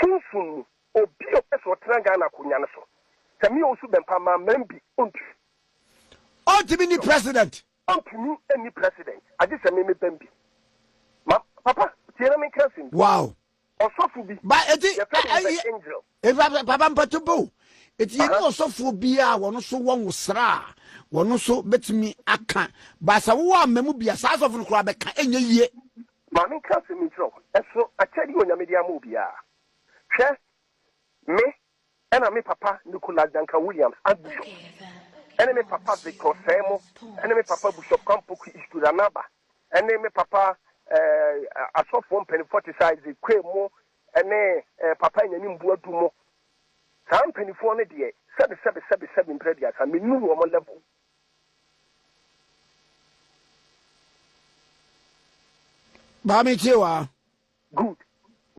Sunsun obi opeso tranga na kunya no so. Temi osu bempa ma membi ontu. Ultimate president. Ontu any president. I just say me bembi. Ma papa, tiena me kasin. Wow. Osofu bi. Ba eti angel. Papa mpatubo. Eti yeni osofu bia wono so won sra. Wono so betimi aka. Ba sa wo amemu bia sa osofu no kura beka enye yie. Ma me kasin mi tro. Eso achadi onyame dia ma obia. Hwe me ena me papa Nicholas Duncan Williams Archbishop. Ena me papa Victor Semo. Ena me papa Bishop Kampoku Istudanaba. Ena me papa asofo mpeni 45 kwemo ene papa nyani mbu adumo. Saa mpenifo ne de 7 predia sa menu wo mo level. Ba me chewa. Good.